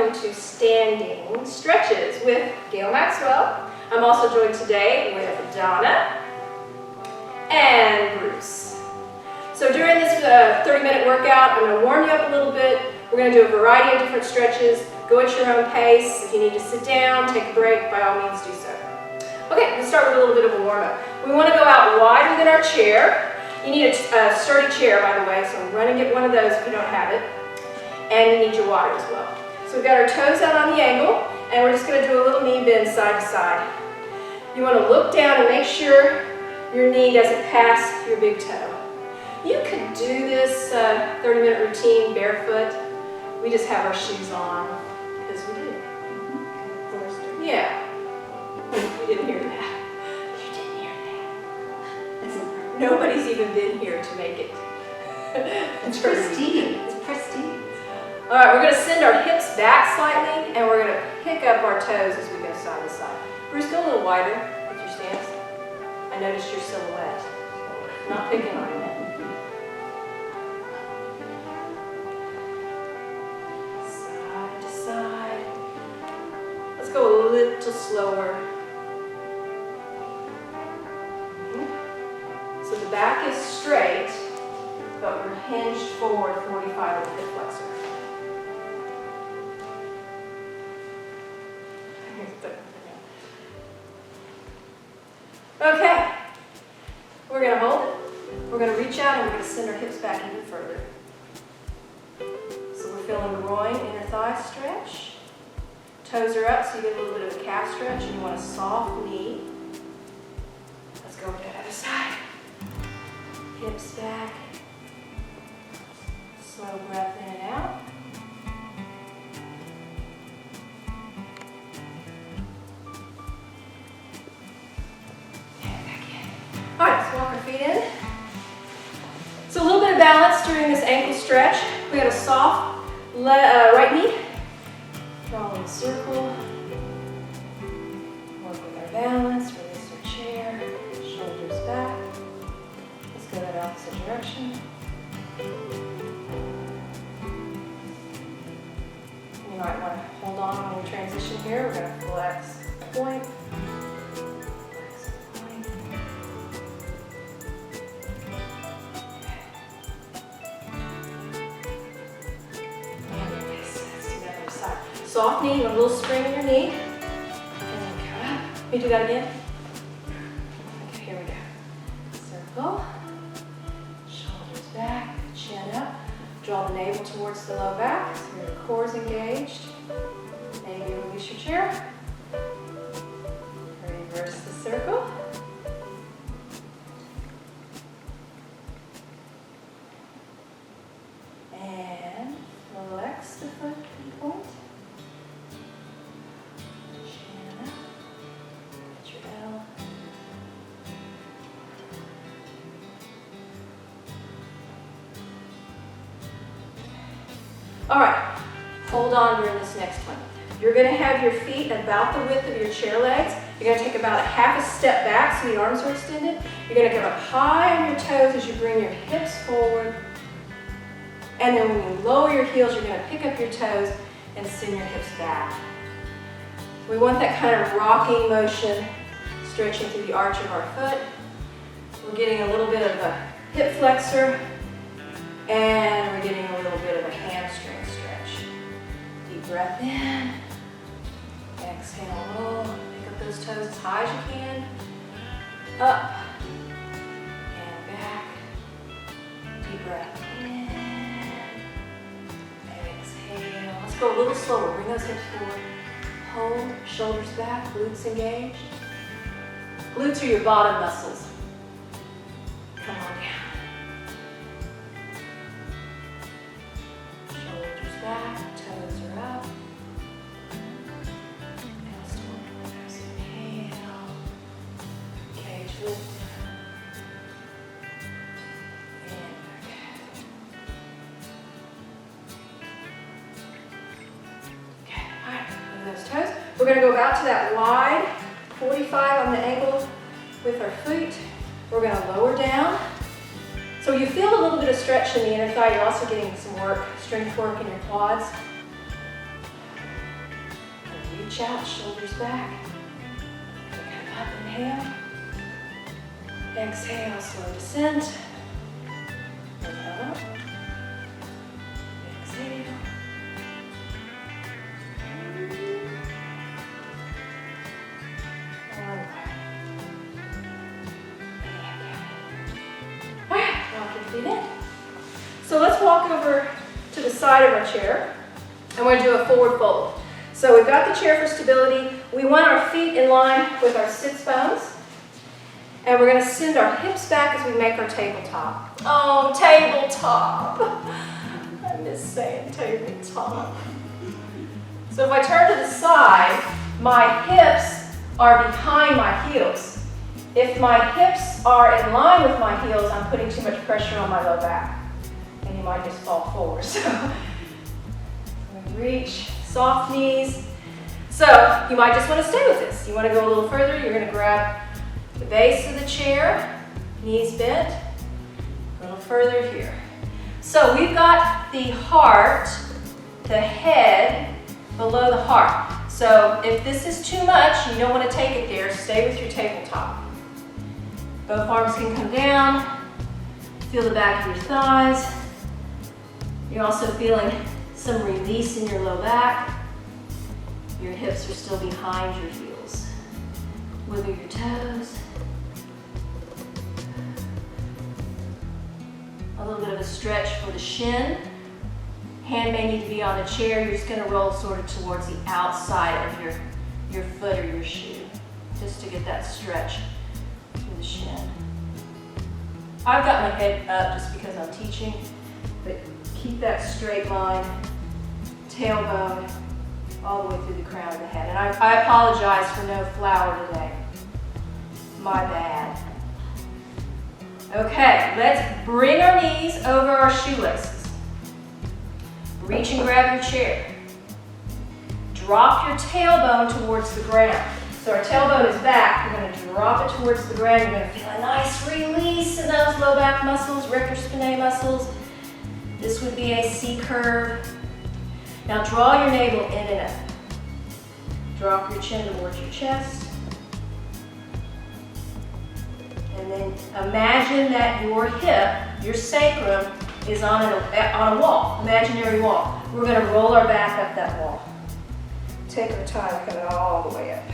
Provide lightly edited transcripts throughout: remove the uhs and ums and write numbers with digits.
going to standing stretches with Gail Maxwell. I'm also joined today with Donna and Bruce. So during this 30-minute workout, I'm going to warm you up a little bit. We're going to do a variety of different stretches. Go at your own pace. If you need to sit down, take a break, by all means do so. Okay, let's start with a little bit of a warm-up. We want to go out wide within our chair. You need a sturdy chair, by the way, so run and get one of those if you don't have it. And you need your water as well. So we've got our toes out on the angle, and we're just going to do a little knee bend side to side. You want to look down and make sure your knee doesn't pass your big toe. You could do this 30-minute routine barefoot. We just have our shoes on, because we do. Yeah. You didn't hear that. You didn't hear that. Nobody's even been here to make it. It's pristine. It's pristine. All right, we're going to send our hips back slightly, and we're going to pick up our toes as we go side to side. Bruce, go a little wider with your stance. I noticed your silhouette. I'm not picking on you. Side to side. Let's go a little slower. So the back is straight, but we're hinged forward 45 with the hip flexor. Okay, we're going to hold it. We're going to reach out and we're going to send our hips back even further. So we're feeling the groin, inner thigh stretch. Toes are up, so you get a little bit of a calf stretch, and you want a soft knee. Let's go to the other side. Hips back. Slow breath in and out. All right, let's walk our feet in. So a little bit of balance during this ankle stretch. We got a soft right knee. Draw a little circle. Work with our balance. Release our chair. Shoulders back. Let's go that opposite direction. You might want to hold on your transition here. We're going to flex the point. Soft knee, a little spring in your knee. And then come up. Let me do that again. Okay, here we go. Circle. Shoulders back, chin up. Draw the navel towards the low back. So your core is engaged. Maybe release your chair. Reverse the circle. And flex the foot and point. All right, hold on during this next one. You're going to have your feet about the width of your chair legs. You're going to take about a half a step back so the arms are extended. You're going to come up high on your toes as you bring your hips forward. And then when you lower your heels, you're going to pick up your toes and send your hips back. We want that kind of rocking motion stretching through the arch of our foot. We're getting a little bit of a hip flexor, and we're getting a little bit of a hamstring stretch. Deep breath in. Exhale, roll. Pick up those toes as high as you can. Up and back. Deep breath in. Exhale. Let's go a little slower. Bring those hips forward. Hold, shoulders back, glutes engaged. Glutes are your bottom muscles. Come on down. Shoulders back, toes are up. And let's do one more. Inhale. Cage lift. And back. Okay, all right, move those toes. We're going to go out to that wide 45 on the ankle with our feet. We're going to lower down. So you feel a little bit of stretch in the inner thigh. You're also getting some work, strength work in your quads. reach out, shoulders back. Come up, inhale. Exhale, slow descent. Inhale up. Exhale. One more. All right, walk your feet in. So let's walk over to the side of our chair, and we're going to do a forward fold. So we've got the chair for stability. We want our feet in line with our sits bones. And we're going to send our hips back as we make our tabletop. Oh, tabletop. I miss saying tabletop. So if I turn to the side, my hips are behind my heels. If my hips are in line with my heels, I'm putting too much pressure on my low back. And you might just fall forward. So reach, soft knees. So you might just want to stay with this. You want to go a little further, you're going to grab the base of the chair, knees bent, a little further here. So we've got the heart, the head, below the heart. So if this is too much, you don't want to take it there, stay with your tabletop. Both arms can come down, feel the back of your thighs. You're also feeling some release in your low back. Your hips are still behind your heels. Wiggle your toes. A little bit of a stretch for the shin. Hand may need to be on the chair. You're just going to roll sort of towards the outside of your foot or your shoe, just to get that stretch through the shin. I've got my head up just because I'm teaching, but keep that straight line, tailbone, all the way through the crown of the head. And I apologize for no flower today. My bad. Okay, let's bring our knees over our shoelaces. Reach and grab your chair. Drop your tailbone towards the ground. So our tailbone is back. We're going to drop it towards the ground. You're going to feel a nice release in those low back muscles, rectus spinae muscles. This would be a C curve. Now draw your navel in and up. Drop your chin towards your chest. And then imagine that your hip, your sacrum, is on a wall, imaginary wall. We're going to roll our back up that wall. Take our time, come all the way up.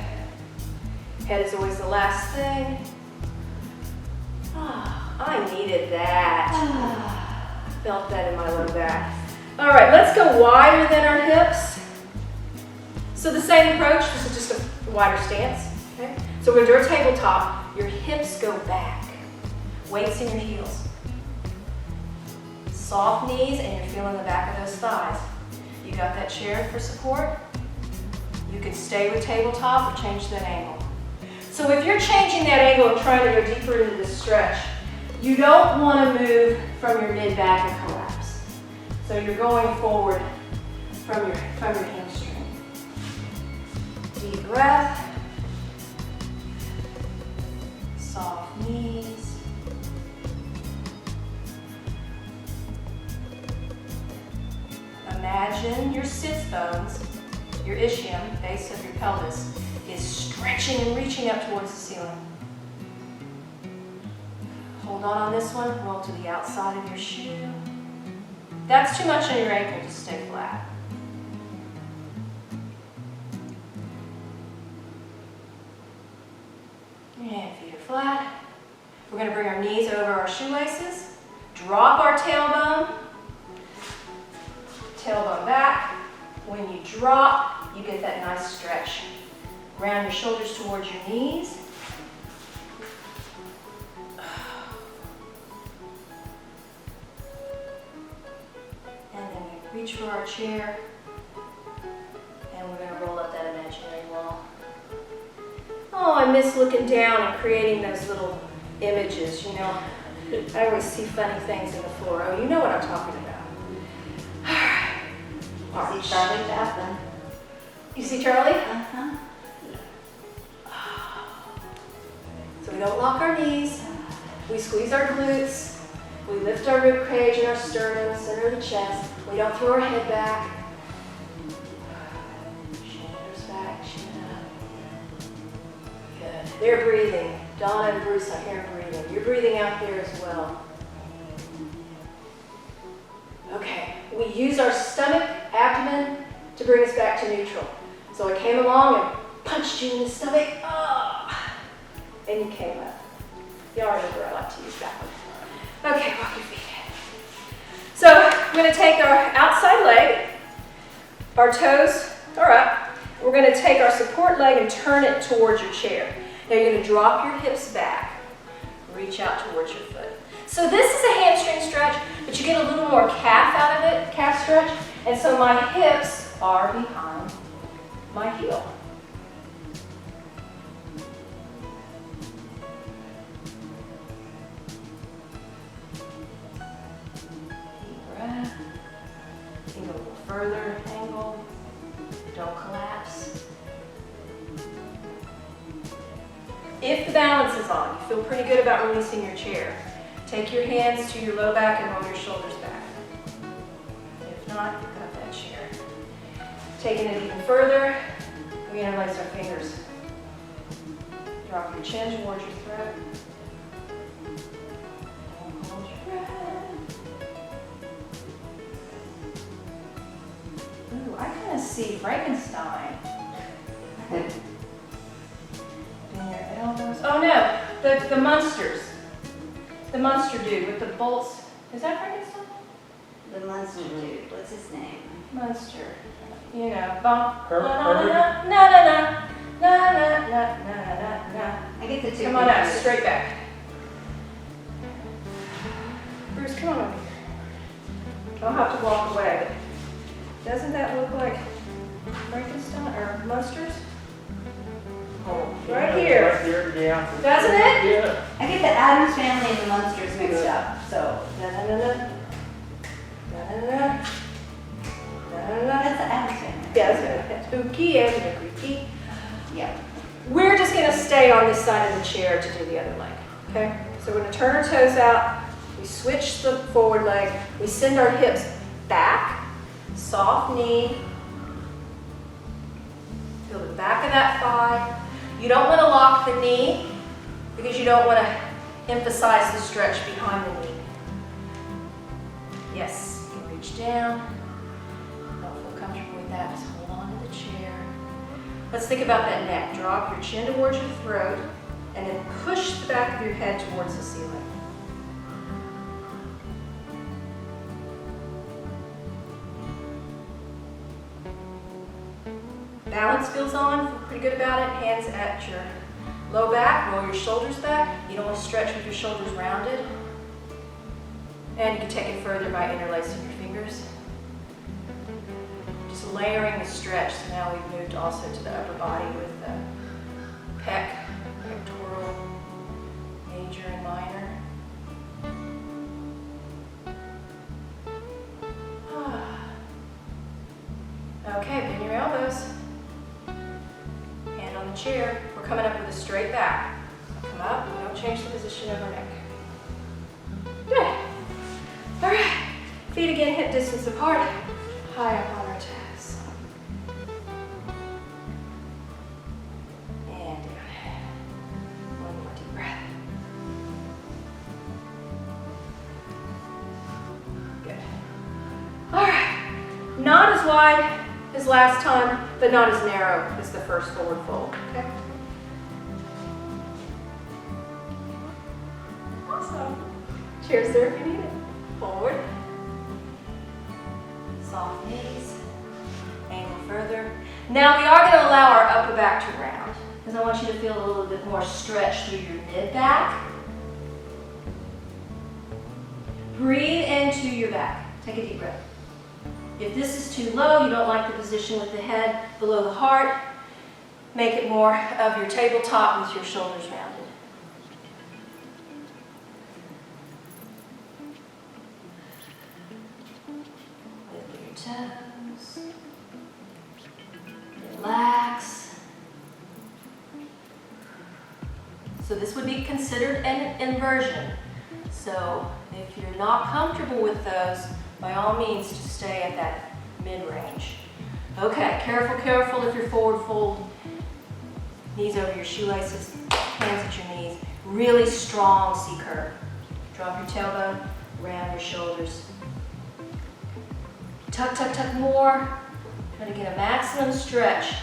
Head is always the last thing. I needed that. Felt that in my low back. All right, let's go wider than our hips. So the same approach, this is just a wider stance. Okay? So we're going to do our tabletop. Your hips go back. Weights in your heels. Soft knees, and you're feeling the back of those thighs. You got that chair for support? You can stay with tabletop or change that angle. So if you're changing that angle and trying to go deeper into this stretch, you don't want to move from your mid-back and collapse. So you're going forward from your hamstring. Deep breath. Soft knees. Imagine your sits bones, your ischium, base of your pelvis, is stretching and reaching up towards the ceiling. Hold on this one, roll to the outside of your shoe. If that's too much on your ankle, just stay flat. And feet are flat. We're going to bring our knees over our shoelaces. Drop our tailbone. Tailbone back. When you drop, you get that nice stretch. Round your shoulders towards your knees. And then we reach for our chair. And we're going to roll up that imaginary wall. Oh, I miss looking down and creating those little images, you know. I always see funny things in the floor. Oh, you know what I'm talking about. All right. See Charlie Chaplin. You see Charlie? Uh-huh. So we don't lock our knees. We squeeze our glutes. We lift our rib cage and our sternum, center of the chest. We don't throw our head back. Shoulders back. They're breathing. Donna and Bruce, I hear breathing. You're breathing out there as well. Okay, we use our stomach, abdomen to bring us back to neutral. So I came along and punched you in the stomach. Oh, and you came up. Y'all remember I like to use that one. Okay, walk your feet. So I'm going to take our outside leg. Our toes are up. We're going to take our support leg and turn it towards your chair. Now you're going to drop your hips back. Reach out towards your foot. So this is a hamstring stretch, but you get a little more calf out of it, calf stretch. And so my hips are behind my heel. Deep breath. You can go a little further, angle. Don't collapse. If the balance is on, you feel pretty good about releasing your chair. Take your hands to your low back and roll your shoulders back. If not, you've got that chair. Taking it even further, we interlace our fingers. Drop your chin towards your throat. And hold your breath. Ooh, I kind of see Frankenstein. Bend your elbows. Oh no, the Munsters. The Munster dude with the bolts. Is that Frankenstein? The Munster dude, what's his name? Munster. You know, bump. Herbert. Na na na na na na na na na. I get the two. Come on up, pictures. straight back. Bruce, come on over here. I'll have to walk away, but doesn't that look like Frankenstein or Munsters? Oh, Right yeah, here. Right here, yeah. Doesn't it? Yeah. I get the Addams Family and the Munsters mixed up, so. Na na na na. Na na na. Na na na. That's the Addams Family. Yeah, that's spooky and creaky. Yeah. We're just going to stay on this side of the chair to do the other leg, okay? So we're going to turn our toes out, we switch the forward leg, we send our hips back, soft knee, feel the back of that thigh. You don't want to lock the knee because you don't want to emphasize the stretch behind the knee. Yes, you can reach down. Don't feel comfortable with that, just hold on to the chair. Let's think about that neck. Drop your chin towards your throat and then push the back of your head towards the ceiling. Balance feels on, feel pretty good about it. Hands at your low back, roll your shoulders back. You don't want to stretch with your shoulders rounded. And you can take it further by interlacing your fingers. Just layering the stretch. So now we've moved also to the upper body with the pec, pectoral, major and minor. Okay, bend your elbows. Hand on the chair. We're coming up with a straight back. Come up, we don't change the position of our neck. Good. All right, feet again hip distance apart, high up on our toes. And down. One more deep breath. Good. All right, not as wide as last time, but not as narrow as the first forward fold, okay? Awesome. Cheers there if you need it. Forward. Soft knees. Angle further. Now we are going to allow our upper back to round, because I want you to feel a little bit more stretch through your mid back. Breathe into your back. Take a deep breath. If this is too low, you don't like the position with the head below the heart, make it more of your tabletop with your shoulders rounded. Lift your toes. Relax. So this would be considered an inversion. So if you're not comfortable with those, by all means, just stay at that mid-range. Okay, careful, careful if you're forward fold. Knees over your shoelaces. hands at your knees. Really strong C-curve. Drop your tailbone, round your shoulders. Tuck, tuck, tuck more. Try to get a maximum stretch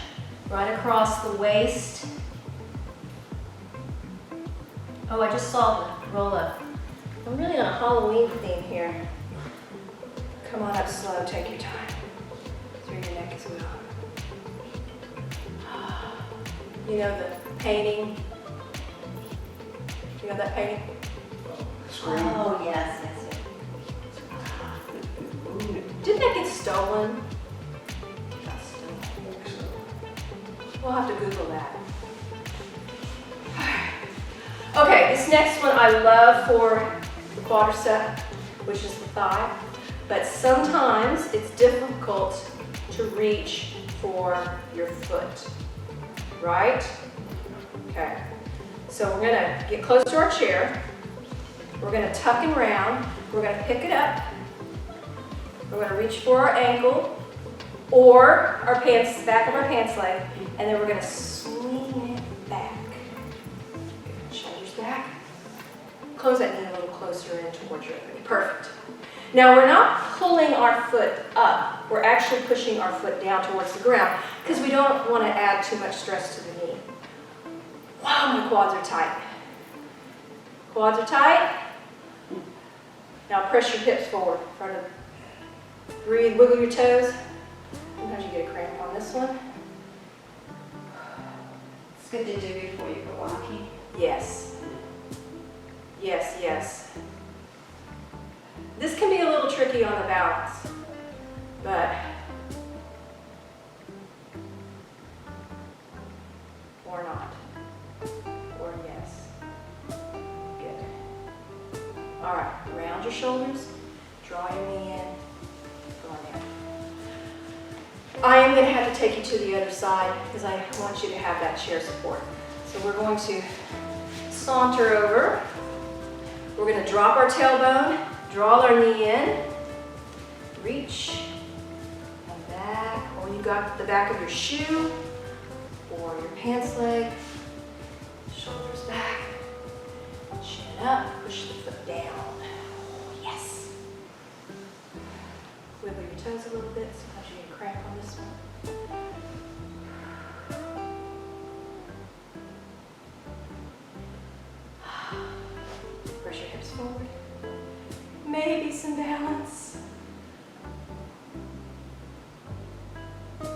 right across the waist. Oh, I just saw the roll up. I'm really on a Halloween theme here. Come on up slow, take your time. Through your neck as well. You know the painting? You know that painting? Oh, yes, yes, yes. Didn't that get stolen? Got stolen. We'll have to Google that. Okay, this next one I love for the quadricep, which is the thigh, but sometimes it's difficult to reach for your foot, right? Okay, so we're gonna get close to our chair. We're gonna tuck and round. We're gonna pick it up. We're gonna reach for our ankle or our pants, back of our pants leg, and then we're gonna swing it back. Shoulders back. Close that knee a little closer in towards your elbow. Perfect. Now we're not pulling our foot up. We're actually pushing our foot down towards the ground because we don't want to add too much stress to the knee. Wow, my quads are tight. Quads are tight. Now press your hips forward. Try to breathe, wiggle your toes. Sometimes you get a cramp on this one. It's good to do before you go walking. Yes. Yes, yes. This can be a little tricky on the balance, but or not. Or yes. Good. All right, round your shoulders, draw your knee in, go on down. I am going to have to take you to the other side because I want you to have that chair support. So we're going to saunter over. We're going to drop our tailbone, draw our knee in, reach, and back, or you got the back of your shoe, or your pants leg, shoulders back, chin up, push the foot down. Yes. Wiggle your toes a little bit, sometimes you get a cramp on this one. Press your hips forward. Maybe some balance. Good.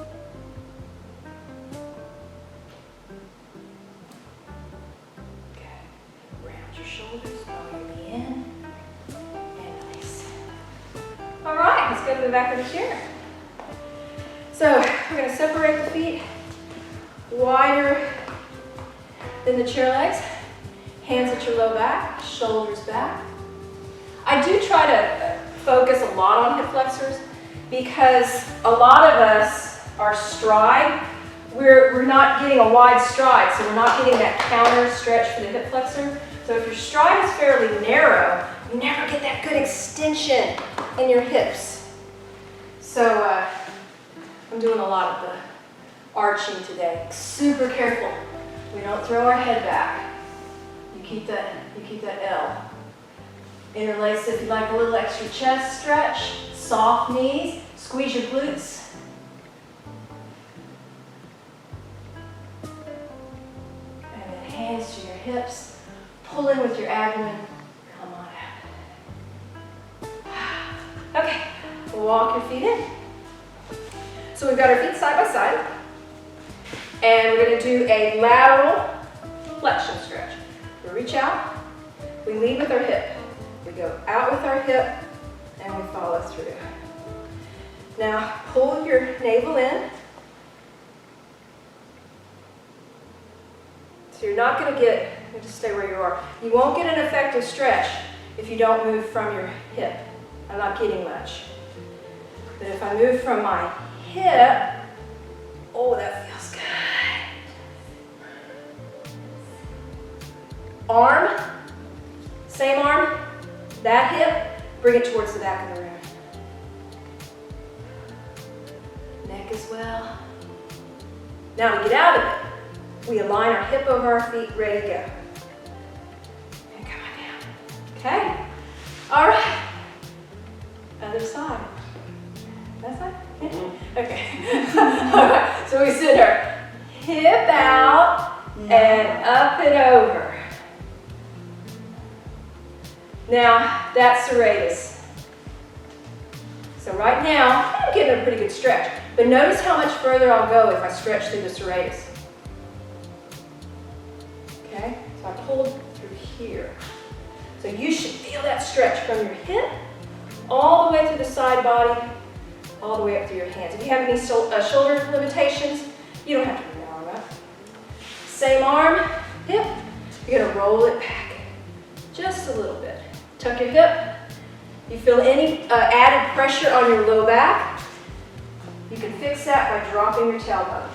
Round your shoulders, draw your knee in, and nice. All right, let's go to the back of the chair. So we're going to separate the feet wider than the chair legs. Hands at your low back, shoulders back. I do try to focus a lot on hip flexors because a lot of us, our stride, we're not getting a wide stride, so we're not getting that counter stretch for the hip flexor. So if your stride is fairly narrow, you never get that good extension in your hips. So I'm doing a lot of the arching today. Super careful. We don't throw our head back. You keep that L. Interlace if you like a little extra chest stretch. Soft knees. Squeeze your glutes. And then hands to your hips. Pull in with your abdomen. Come on out. Okay, we'll walk your feet in. So we've got our feet side by side. And we're going to do a lateral flexion stretch. We reach out, we lead with our hip. We go out with our hip, and we follow through. Now, pull your navel in. So you're not going to get, just stay where you are. You won't get an effective stretch if you don't move from your hip. I'm not getting much. But if I move from my hip, oh, that feels good. Arm, same arm, that hip, bring it towards the back of the room. Neck as well. Now to get out of it, We align our hip over our feet, ready to go. And come on down. Okay? All right. Other side. That side? Yeah. Okay. All right. So we send our hip out and up and over. Now, that's serratus. So right now, I'm getting a pretty good stretch. But notice how much further I'll go if I stretch through the serratus. Okay? So I pulled through here. So you should feel that stretch from your hip all the way through the side body, all the way up through your hands. If you have any shoulder limitations, you don't have to bring the arm up. Same arm, hip. You're going to roll it back just a little bit. Tuck your hip. You feel any added pressure on your low back, you can fix that by dropping your tailbone.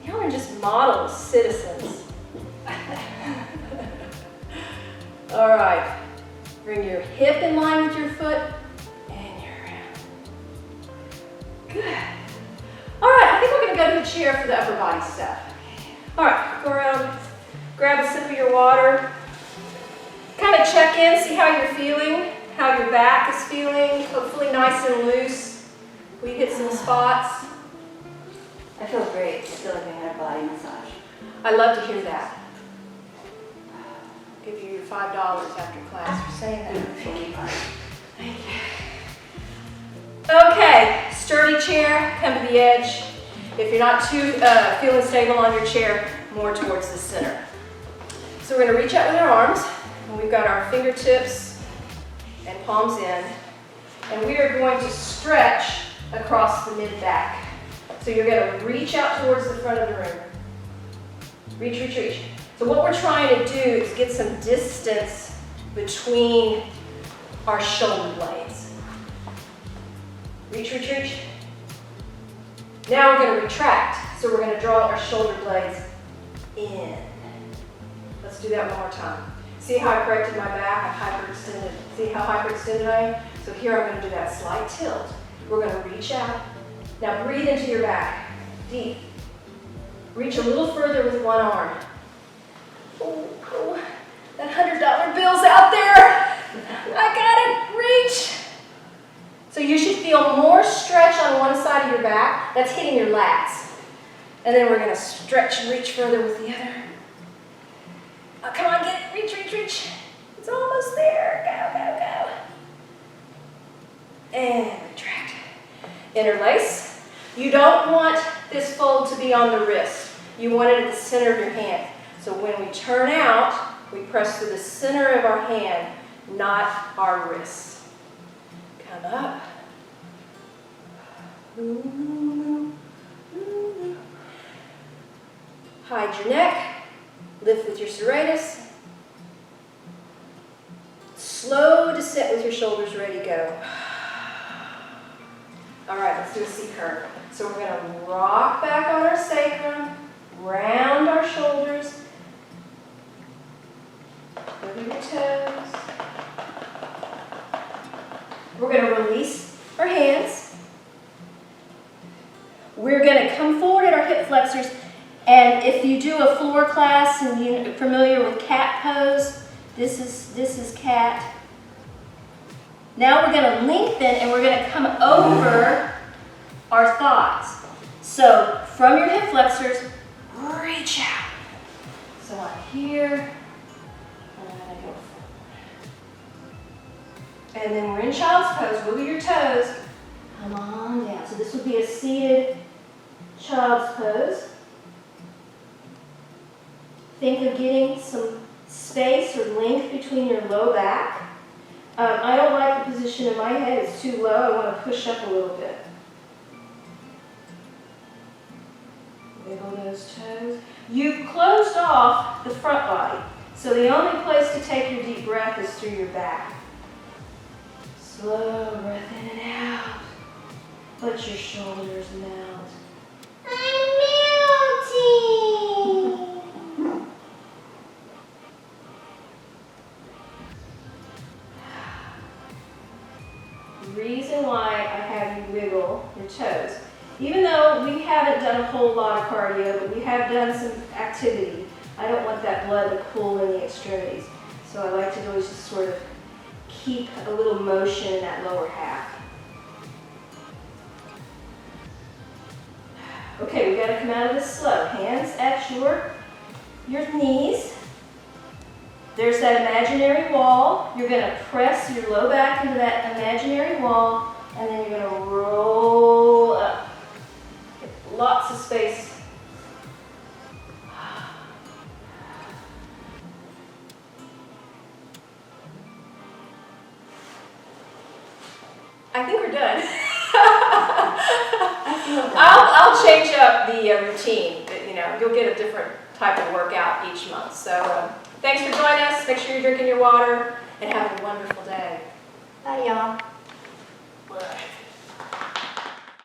Y'all are just model citizens. All right, bring your hip in line with your foot, and you're around. Good. All right, I think we're gonna go to the chair for the upper body stuff. All right, go around, grab a sip of your water. Kind of check in, see how you're feeling, how your back is feeling, hopefully nice and loose. We hit some spots. I feel great. I feel like I had a body massage. I love to hear that. Give you your $5 after class for saying that. Thank you. Okay, sturdy chair, come to the edge. If you're not too feeling stable on your chair, more towards the center. So we're gonna reach out with our arms, and we've got our fingertips and palms in, and we are going to stretch across the mid-back. So you're gonna reach out towards the front of the room. Reach, reach, reach. So what we're trying to do is get some distance between our shoulder blades. Reach, reach, reach. Now we're going to retract. So we're going to draw our shoulder blades in. Let's do that one more time. See how I corrected my back? I hyperextended. See how hyperextended I am? So here I'm going to do that slight tilt. We're going to reach out. Now breathe into your back. Deep. Reach a little further with one arm. Oh, oh, that $100 bill's out there. I got it. Reach. So you should feel more stretch on one side of your back. That's hitting your lats. And then we're going to stretch and reach further with the other. Come on, get it. Reach, reach, reach. It's almost there. Go, go, go. And retract. Interlace. You don't want this fold to be on the wrist. You want it at the center of your hand. So when we turn out, we press to the center of our hand, not our wrist. Come up. Hide your neck. Lift with your serratus. Slow descent with your shoulders ready to go. All right, let's do a C curve. So we're going to rock back on our sacrum, round our shoulders, over your toes. We're going to release our hands. We're going to come forward at our hip flexors. And if you do a floor class and you're familiar with cat pose, this is cat. Now we're going to lengthen and we're going to come over our thighs. So from your hip flexors, reach out. So I'm here. And then we're in child's pose. Wiggle your toes. Come on down. So this would be a seated child's pose. Think of getting some space or length between your low back. I don't like the position in my head. It's too low. I want to push up a little bit. Wiggle those toes. You've closed off the front body. So the only place to take your deep breath is through your back. Slow breath in and out. Let your shoulders melt. I'm melting. The reason why I have you wiggle your toes Even though we haven't done a whole lot of cardio, but we have done some activity, I don't want that blood to pool in the extremities. So I like to always just sort of keep a little motion in that lower half. Okay, we gotta come out of this slow. Hands at your knees. There's that imaginary wall. You're gonna press your low back into that imaginary wall, and then you're gonna roll up. Get lots of space. I think we're done. I feel that. I'll change up the routine. You know, you'll get a different type of workout each month. So thanks for joining us. Make sure you're drinking your water and have a wonderful day. Bye, y'all.